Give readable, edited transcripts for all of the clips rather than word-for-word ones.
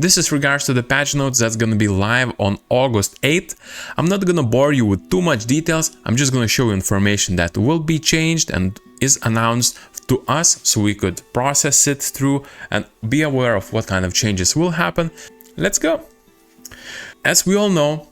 This is regards to the patch notes that's gonna be live on August 8th. I'm not gonna bore you with too much details, I'm just gonna show you information that will be changed and is announced to us so we could process it through and be aware of what kind of changes will happen. Let's go! As we all know,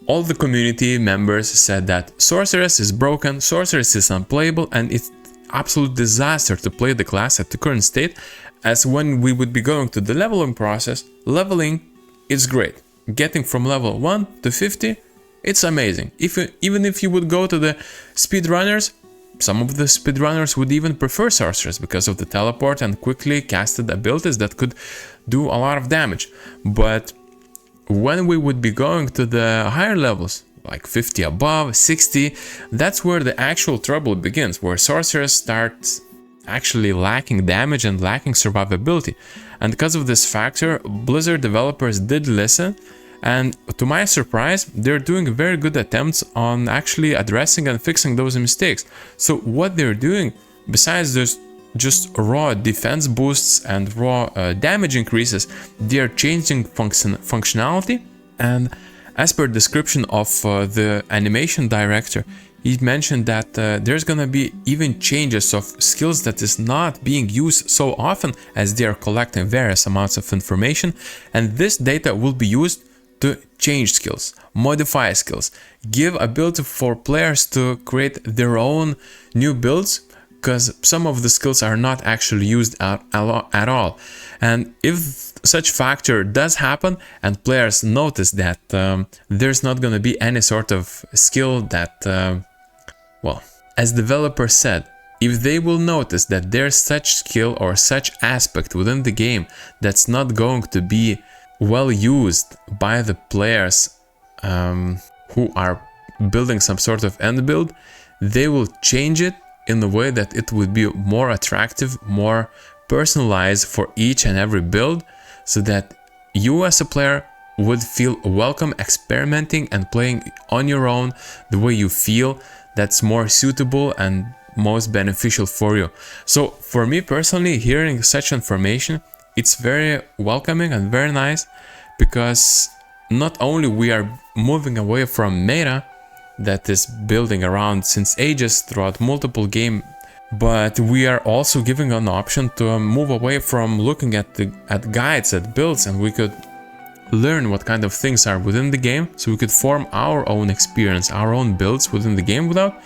all the community members said that Sorceress is broken, Sorceress is unplayable, and it's absolute disaster to play the class at the current state, as when we would be going to the leveling process, leveling is great. Getting from level 1 to 50, it's amazing. Even if you would go to the speedrunners, some of the speedrunners would even prefer Sorceress because of the teleport and quickly casted abilities that could do a lot of damage. But when we would be going to the higher levels, like 50 above, 60, that's where the actual trouble begins, where Sorceress starts actually lacking damage and lacking survivability. And because of this factor, Blizzard developers did listen, and to my surprise, they're doing very good attempts on actually addressing and fixing those mistakes. So what they're doing, besides just raw defense boosts and raw damage increases, they are changing functionality. And as per description of the animation director, he mentioned that there's gonna be even changes of skills that is not being used so often, as they are collecting various amounts of information, and this data will be used to change skills, modify skills, give ability for players to create their own new builds, because some of the skills are not actually used at all. And if such factor does happen and players notice that there's not going to be any sort of skill that, well, as developers said, if they will notice that there's such skill or such aspect within the game that's not going to be well used by the players who are building some sort of end build, they will change it in a way that it would be more attractive, more personalized for each and every build, so that you as a player would feel welcome experimenting and playing on your own the way you feel that's more suitable and most beneficial for you. So for me personally, hearing such information, it's very welcoming and very nice, because not only we are moving away from meta that is building around since ages throughout multiple games, but we are also giving an option to move away from looking at guides, at builds, and we could learn what kind of things are within the game, so we could form our own experience, our own builds within the game without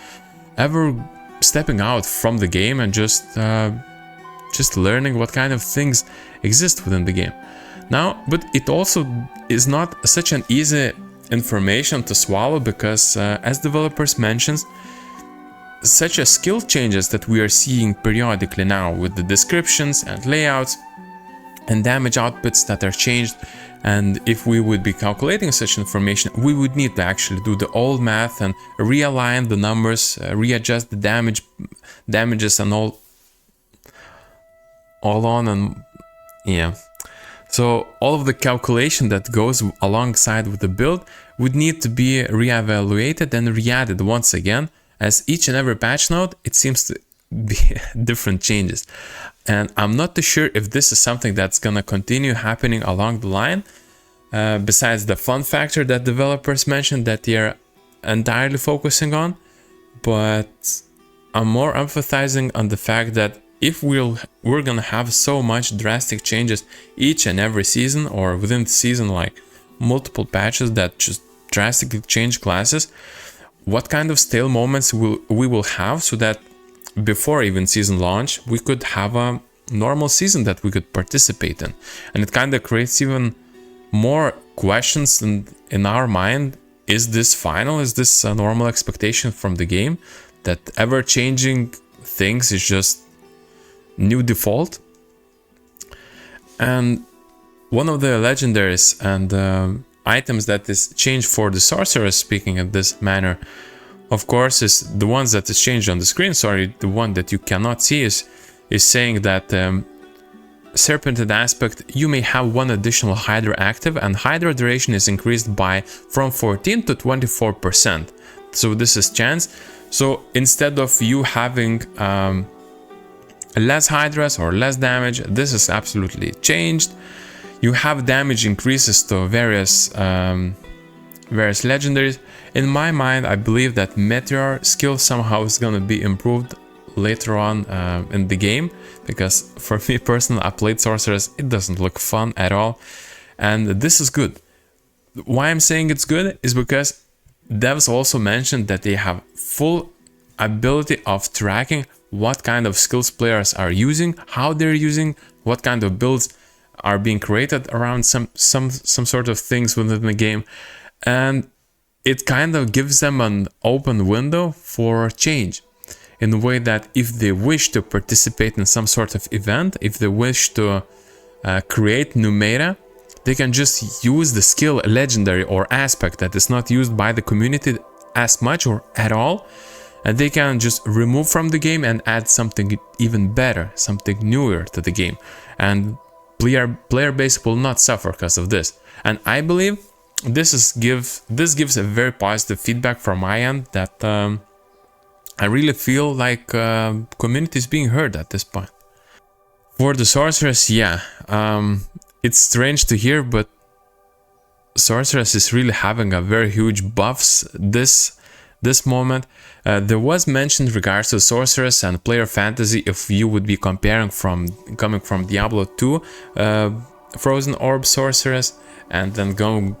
ever stepping out from the game and just learning what kind of things exist within the game. Now, but it also is not such an easy information to swallow, because as developers mentions, such as skill changes that we are seeing periodically now with the descriptions and layouts and damage outputs that are changed, and if we would be calculating such information, we would need to actually do the old math and realign the numbers, readjust the damages and all on, and yeah. So all of the calculation that goes alongside with the build would need to be reevaluated and re-added once again, as each and every patch note, it seems to be different changes. And I'm not too sure if this is something that's gonna continue happening along the line, besides the fun factor that developers mentioned that they're entirely focusing on. But I'm more emphasizing on the fact that if we're gonna have so much drastic changes each and every season, or within the season, like multiple patches that just drastically change classes, what kind of stale moments we will have, so that before even season launch we could have a normal season that we could participate in. And it kind of creates even more questions in our mind. Is this final? Is this a normal expectation from the game, that ever-changing things is just new default? And one of the legendaries and items that is changed for the Sorceress, speaking in this manner, of course, is the ones that is changed on the screen. Sorry, the one that you cannot see is saying that Serpented aspect, you may have one additional Hydra active, and Hydra duration is increased from 14 to 24%. So this is chance. So instead of you having less Hydras or less damage, this is absolutely changed. You have damage increases to various legendaries. In my mind, I believe that Meteor skill somehow is gonna be improved later on in the game, because for me personally, I played Sorceress, it doesn't look fun at all, and this is good. Why I'm saying it's good is because devs also mentioned that they have full ability of tracking what kind of skills players are using, how they're using, what kind of builds are being created around some sort of things within the game, and it kind of gives them an open window for change, in the way that if they wish to participate in some sort of event, if they wish to create new meta, they can just use the skill legendary or aspect that is not used by the community as much or at all, and they can just remove from the game and add something even better, something newer to the game, and player base will not suffer because of this. And I believe this gives a very positive feedback from my end, that I really feel like community is being heard at this point. For the Sorceress, yeah, it's strange to hear, but Sorceress is really having a very huge buffs this moment. There was mentioned regards to Sorceress and player fantasy, if you would be comparing coming from Diablo 2 Frozen Orb Sorceress and then going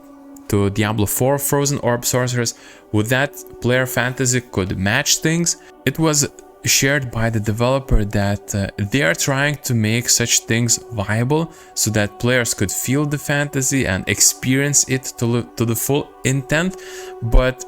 to Diablo 4 Frozen Orb Sorceress, with that player fantasy could match things. It was shared by the developer that they are trying to make such things viable so that players could feel the fantasy and experience it to the full intent. But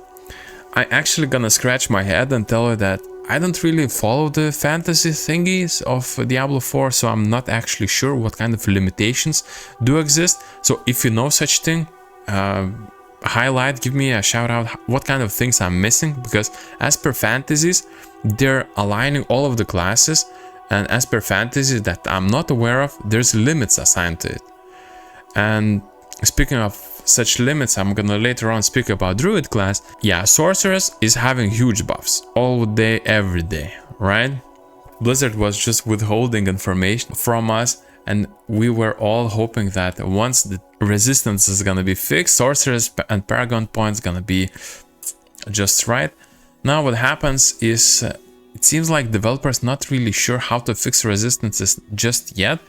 I actually gonna scratch my head and tell you that I don't really follow the fantasy thingies of Diablo 4, so I'm not actually sure what kind of limitations do exist. So if you know such thing, highlight, give me a shout out what kind of things I'm missing, because as per fantasies, they're aligning all of the classes, and as per fantasies that I'm not aware of, there's limits assigned to it. And speaking of such limits, I'm gonna later on speak about Druid class. Yeah, Sorceress is having huge buffs all day, every day, right? Blizzard was just withholding information from us, and we were all hoping that once the resistance is gonna be fixed, Sorceress and Paragon points gonna be just right. Now what happens is it seems like developers not really sure how to fix resistances just yet,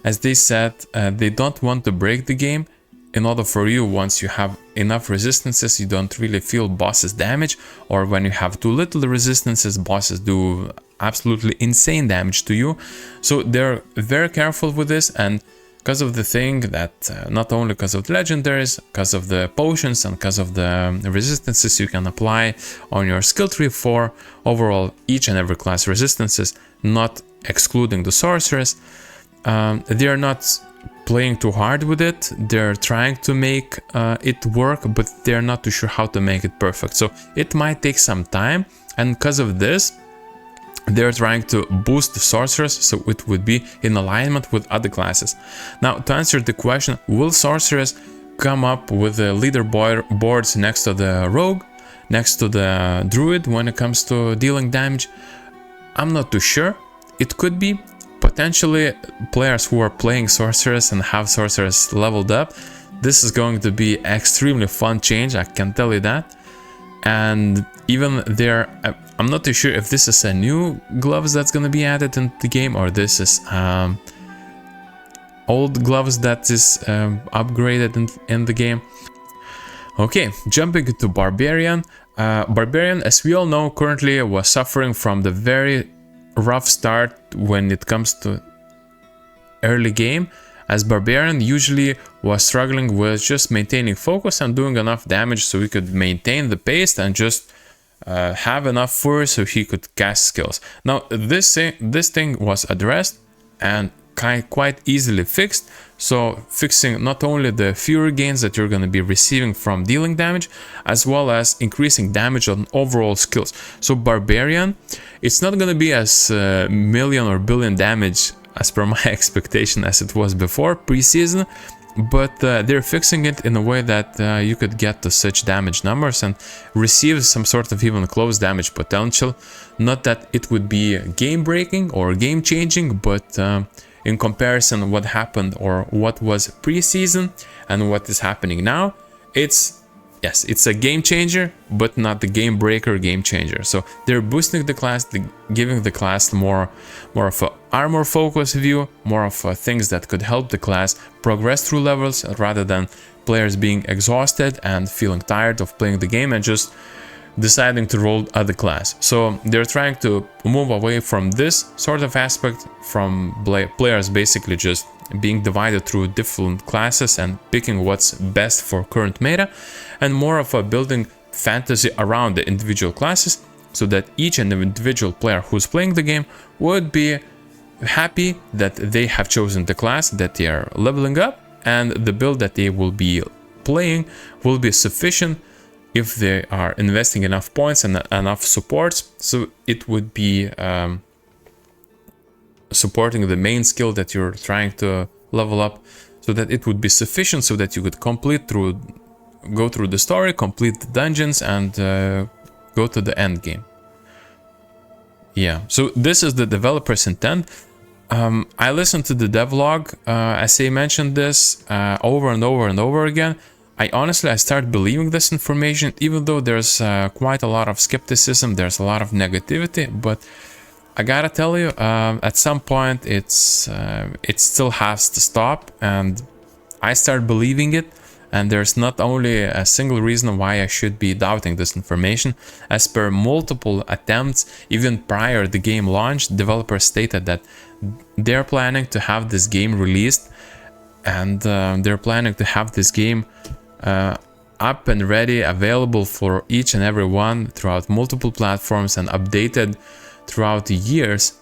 as they said they don't want to break the game. In order for you, once you have enough resistances, you don't really feel bosses damage, or when you have too little resistances, bosses do absolutely insane damage to you. So they're very careful with this, and because of the thing that not only because of the legendaries, because of the potions and because of the resistances you can apply on your skill tree for overall each and every class resistances, not excluding the Sorceress, they are not playing too hard with it. They're trying to make it work, but they're not too sure how to make it perfect. So it might take some time, and because of this, they're trying to boost the Sorceress so it would be in alignment with other classes. Now, to answer the question, will Sorceress come up with the leaderboards next to the Rogue, next to the Druid when it comes to dealing damage? I'm not too sure. It could be. Potentially, players who are playing Sorceress and have Sorceress leveled up, this is going to be extremely fun change, I can tell you that. And even there, I'm not too sure if this is a new gloves that's going to be added in the game, or this is old gloves that is upgraded in the game. Okay, jumping into Barbarian. Barbarian, as we all know, currently was suffering from the very rough start when it comes to early game, as Barbarian usually was struggling with just maintaining focus and doing enough damage so he could maintain the pace and just have enough fury so he could cast skills. Now this thing was addressed and quite easily fixed, so fixing not only the fury gains that you're going to be receiving from dealing damage, as well as increasing damage on overall skills. So Barbarian, it's not going to be as million or billion damage as per my expectation as it was before pre-season, but they're fixing it in a way that you could get to such damage numbers and receive some sort of even close damage potential. Not that it would be game breaking or game changing, but in comparison what happened or what was pre-season and what is happening now, it's yes, it's a game changer, but not the game breaker, game changer. So they're boosting the class, giving the class more of a armor focus view, more of things that could help the class progress through levels rather than players being exhausted and feeling tired of playing the game and just deciding to roll other class. So they're trying to move away from this sort of aspect, from players basically just being divided through different classes and picking what's best for current meta, and more of a building fantasy around the individual classes, so that each and individual player who's playing the game would be happy that they have chosen the class that they are leveling up, and the build that they will be playing will be sufficient if they are investing enough points and enough supports, so it would be supporting the main skill that you're trying to level up, so that it would be sufficient so that you could go through the story, complete the dungeons, and go to the end game. Yeah, so this is the developer's intent. I listened to the devlog, as I mentioned this over and over and over again. I start believing this information, even though there's quite a lot of skepticism, there's a lot of negativity, but I gotta tell you, at some point it still has to stop, and I start believing it. And there's not only a single reason why I should be doubting this information. As per multiple attempts, even prior to the game launch, developers stated that they're planning to have this game released, and they're planning to have this game up and ready, available for each and every one throughout multiple platforms and updated throughout the years.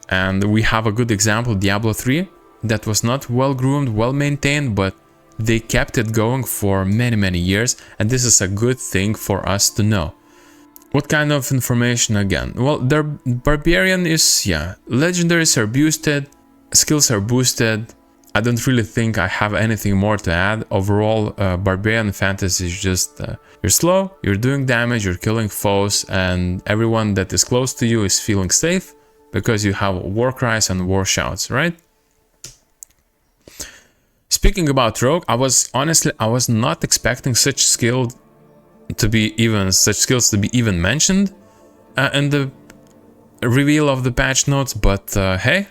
And we have a good example, Diablo 3, that was not well groomed, well maintained, but they kept it going for many years, and this is a good thing for us to know. What kind of information again? Well, their Barbarian is, yeah, legendaries are boosted, skills are boosted. I don't really think I have anything more to add. Overall, Barbarian fantasy is just you're slow, you're doing damage, you're killing foes, and everyone that is close to you is feeling safe because you have war cries and war shouts, right? Speaking about Rogue, I was not expecting such skills to be even mentioned in the reveal of the patch notes, but hey.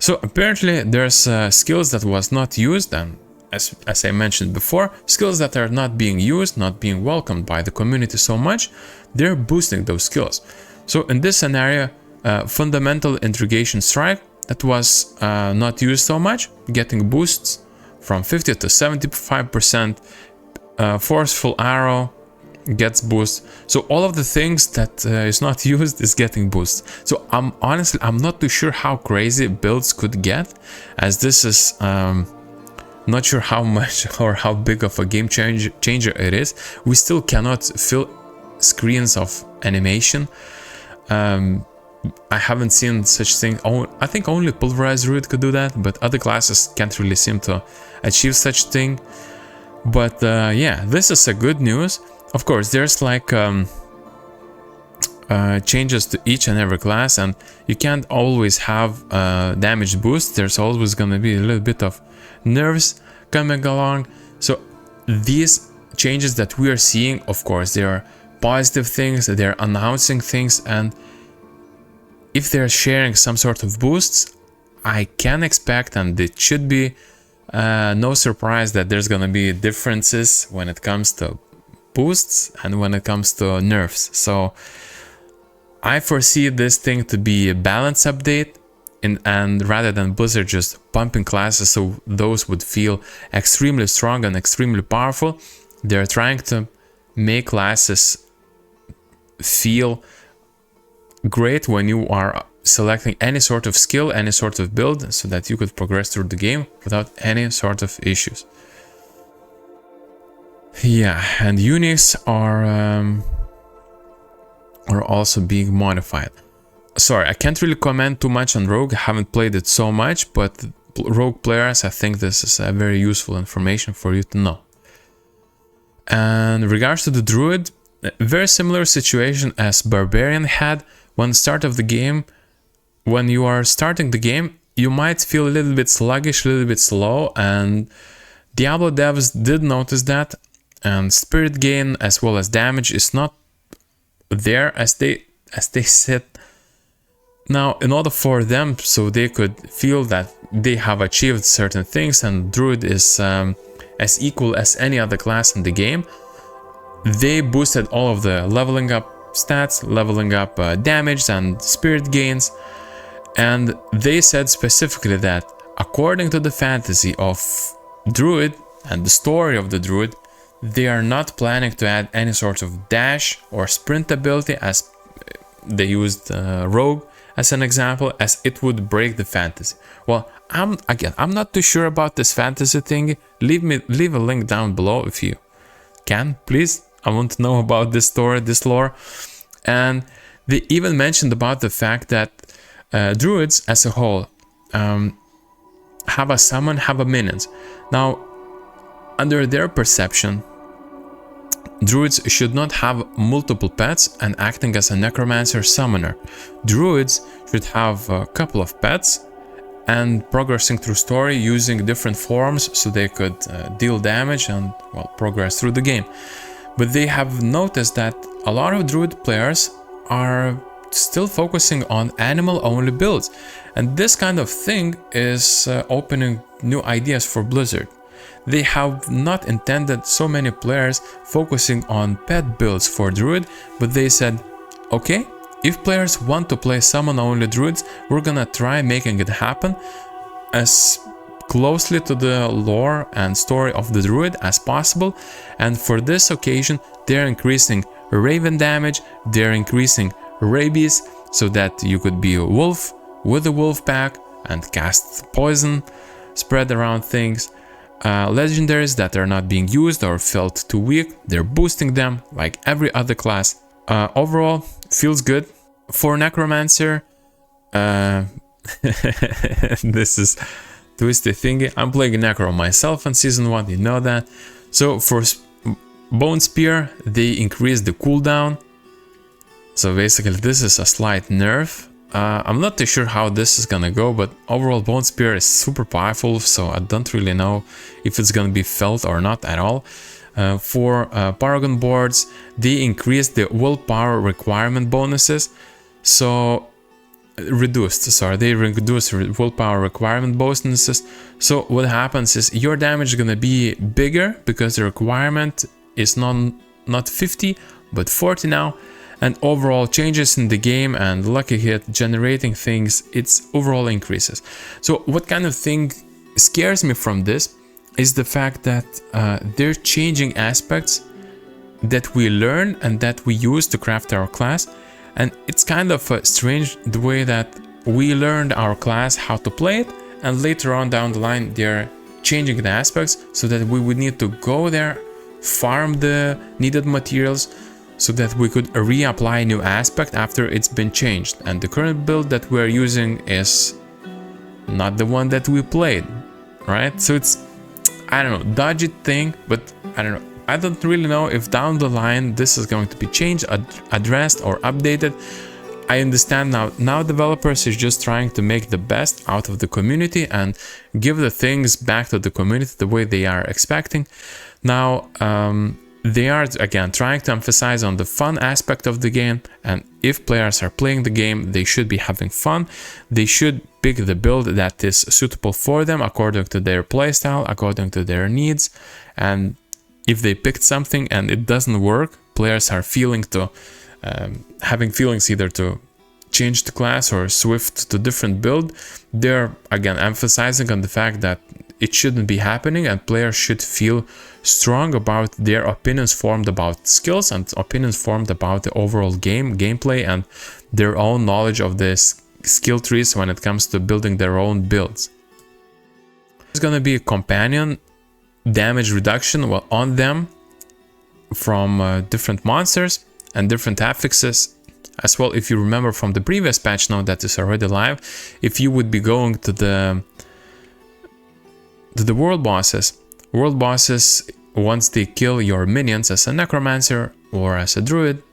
So apparently there's skills that was not used, and as I mentioned before, skills that are not being used, not being welcomed by the community so much, they're boosting those skills. So in this scenario, Fundamental Intrigation Strike, that was not used so much, getting boosts from 50 to 75%. Forceful Arrow gets boost. So all of the things that is not used is getting boost. So I'm not too sure how crazy builds could get, as this is not sure how much or how big of a game changer it is. We still cannot fill screens of animation. I haven't seen such thing. I think only Pulverized Druid could do that, but other classes can't really seem to achieve such thing. But yeah, this is a good news. Of course, there's like changes to each and every class, and you can't always have damage boost. There's always gonna be a little bit of nerfs coming along. So these changes that we are seeing, of course, they are positive things. They're announcing things, and if they're sharing some sort of boosts, I can expect, and it should be no surprise that there's gonna be differences when it comes to boosts and when it comes to nerfs. So I foresee this thing to be a balance update, and rather than Blizzard just pumping classes so those would feel extremely strong and extremely powerful, they're trying to make classes feel great when you are selecting any sort of skill, any sort of build, so that you could progress through the game without any sort of issues. Yeah, and units are also being modified. Sorry, I can't really comment too much on Rogue. I haven't played it so much, but Rogue players, I think this is a very useful information for you to know. And in regards to the Druid, a very similar situation as Barbarian had. When the start of the game when you are starting the game, you might feel a little bit sluggish, a little bit slow, and Diablo devs did notice that, and spirit gain as well as damage is not there as they said. Now, in order for them, so they could feel that they have achieved certain things and Druid is as equal as any other class in the game, they boosted all of the leveling up stats, leveling up damage and spirit gains, and they said specifically that according to the fantasy of Druid and the story of the Druid, they are not planning to add any sort of dash or sprint ability, as they used Rogue as an example, as it would break the fantasy. Well, I'm not too sure about this fantasy thing. Leave a link down below if you can, please. I want to know about this story, this lore. And they even mentioned about the fact that druids as a whole have a summon, have a minions. Now, under their perception, druids should not have multiple pets and acting as a necromancer summoner. Druids should have a couple of pets and progressing through story using different forms so they could deal damage and, well, progress through the game. But they have noticed that a lot of druid players are still focusing on animal-only builds, and this kind of thing is opening new ideas for Blizzard. They have not intended so many players focusing on pet builds for Druid, but they said, okay, if players want to play summon-only Druids, we're gonna try making it happen as closely to the lore and story of the Druid as possible. And for this occasion, they're increasing Raven damage, they're increasing Rabies, so that you could be a wolf with a wolf pack and cast poison, spread around things. Legendaries that are not being used or felt too weak, they're boosting them like every other class. Overall, feels good. For Necromancer, this is twisty thingy. I'm playing Necro myself on Season 1, you know that. So for Bone Spear, they increased the cooldown. So basically this is a slight nerf. I'm not too sure how this is gonna go, but overall Bone Spear is super powerful, so I don't really know if it's gonna be felt or not at all. For Paragon boards, they increased the willpower requirement bonuses, so they reduced willpower requirement bonuses. So what happens is your damage is gonna be bigger because the requirement is not 50 but 40 now. And overall changes in the game and lucky hit generating things, it's overall increases. So what kind of thing scares me from this is the fact that they're changing aspects that we learn and that we use to craft our class. And it's kind of strange the way that we learned our class, how to play it, and later on down the line they're changing the aspects so that we would need to go there, farm the needed materials, so that we could reapply a new aspect after it's been changed. And the current build that we're using is not the one that we played, right? So it's, I don't know, dodgy thing, but I don't know. I don't really know if down the line this is going to be changed, addressed or updated. I understand now developers is just trying to make the best out of the community and give the things back to the community the way they are expecting. Now, they are again trying to emphasize on the fun aspect of the game, and if players are playing the game, they should be having fun. They should pick the build that is suitable for them according to their playstyle, according to their needs. And if they picked something and it doesn't work, players are having feelings either to change the class or switch to different build. They're again emphasizing on the fact that it shouldn't be happening, and players should feel strong about their opinions formed about skills and opinions formed about the overall gameplay and their own knowledge of the skill trees when it comes to building their own builds. There's gonna be a companion damage reduction on them from different monsters and different affixes as well. If you remember from the previous patch note that is already live, if you would be going to the world bosses, once they kill your minions as a necromancer or as a druid,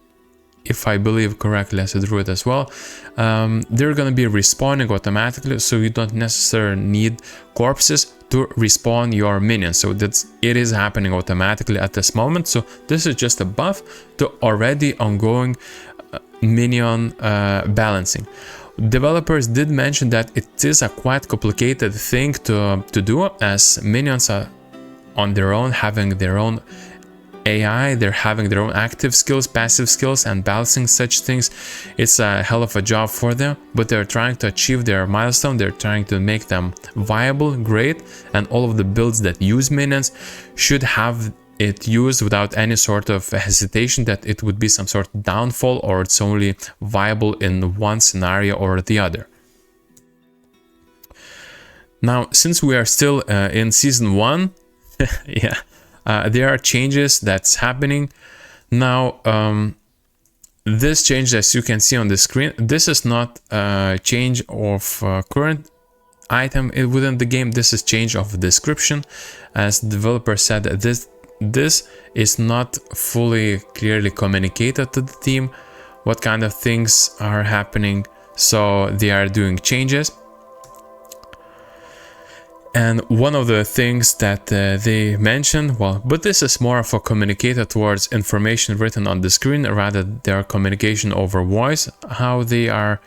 if I believe correctly as a druid as well, they're gonna be respawning automatically, so you don't necessarily need corpses to respawn your minions. So it is happening automatically at this moment. So this is just a buff to already ongoing minion balancing. Developers did mention that it is a quite complicated thing to do, as minions are on their own, having their own AI, they're having their own active skills, passive skills, and balancing such things. It's a hell of a job for them, but they're trying to achieve their milestone. They're trying to make them viable, great, and all of the builds that use minions should have it used without any sort of hesitation that it would be some sort of downfall, or it's only viable in one scenario or the other. Now, since we are still in season 1, yeah, there are changes that's happening now. This change, as you can see on the screen, this is not a change of current item within the game. This is change of description, as the developer said that this is not fully clearly communicated to the team what kind of things are happening, so they are doing changes. And one of the things that they mentioned, well, but this is more of a communicator towards information written on the screen rather than their communication over voice, how they are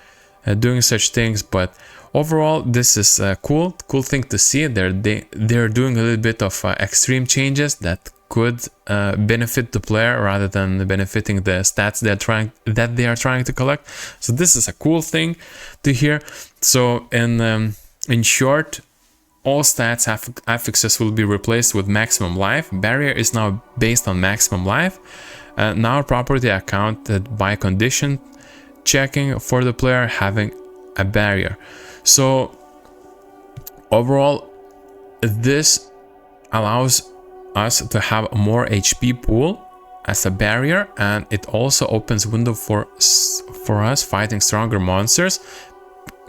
doing such things. But overall, this is a cool thing to see. They're doing a little bit of extreme changes that could benefit the player rather than benefiting the stats they are trying to collect. So this is a cool thing to hear. So in short, all stats affixes will be replaced with maximum life. Barrier is now based on maximum life. Now property accounted by condition checking for the player having a barrier. So overall, this allows us to have a more HP pool as a barrier, and it also opens window for us fighting stronger monsters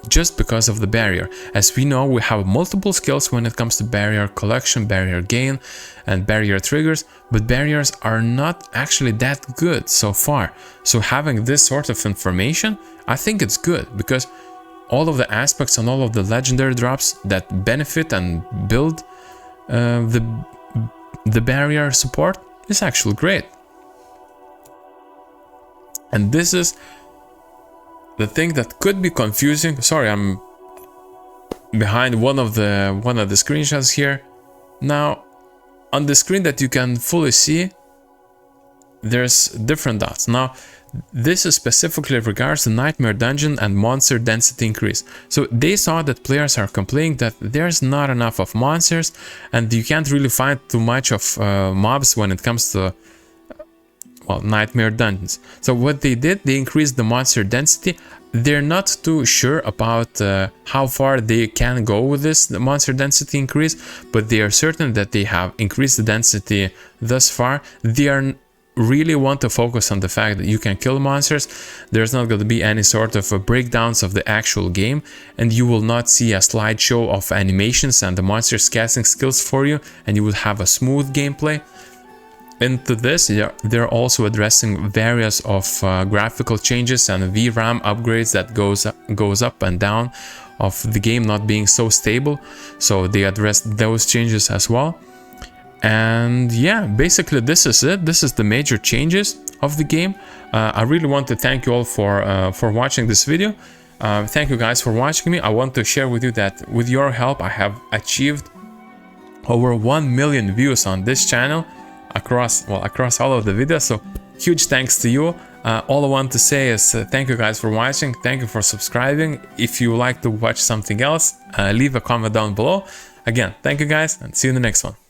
just because of the barrier. As we know, we have multiple skills when it comes to barrier collection, barrier gain, and barrier triggers, but barriers are not actually that good so far. So having this sort of information, I think it's good, because all of the aspects and all of the legendary drops that benefit and build the barrier support is actually great. And this is the thing that could be confusing. Sorry, I'm behind one of the screenshots here. Now, on the screen that you can fully see, there's different dots. Now, this is specifically regards to Nightmare Dungeon and monster density increase. So they saw that players are complaining that there's not enough of monsters and you can't really find too much of mobs when it comes to Nightmare Dungeons. So what they did, they increased the monster density. They're not too sure about how far they can go with this monster density increase, but they are certain that they have increased the density thus far. They are really want to focus on the fact that you can kill monsters. There's not going to be any sort of breakdowns of the actual game, and you will not see a slideshow of animations and the monsters casting skills for you, and you will have a smooth gameplay. Into this, they're also addressing various of graphical changes and VRAM upgrades that goes up and down of the game not being so stable. So they addressed those changes as well. And yeah, basically this is it. This is the major changes of the game. I really want to thank you all for watching this video. Thank you guys for watching me. I want to share with you that with your help, I have achieved over 1 million views on this channel across all of the videos. So huge thanks to you. All I want to say is thank you guys for watching. Thank you for subscribing. If you like to watch something else, leave a comment down below. Again, thank you guys, and see you in the next one.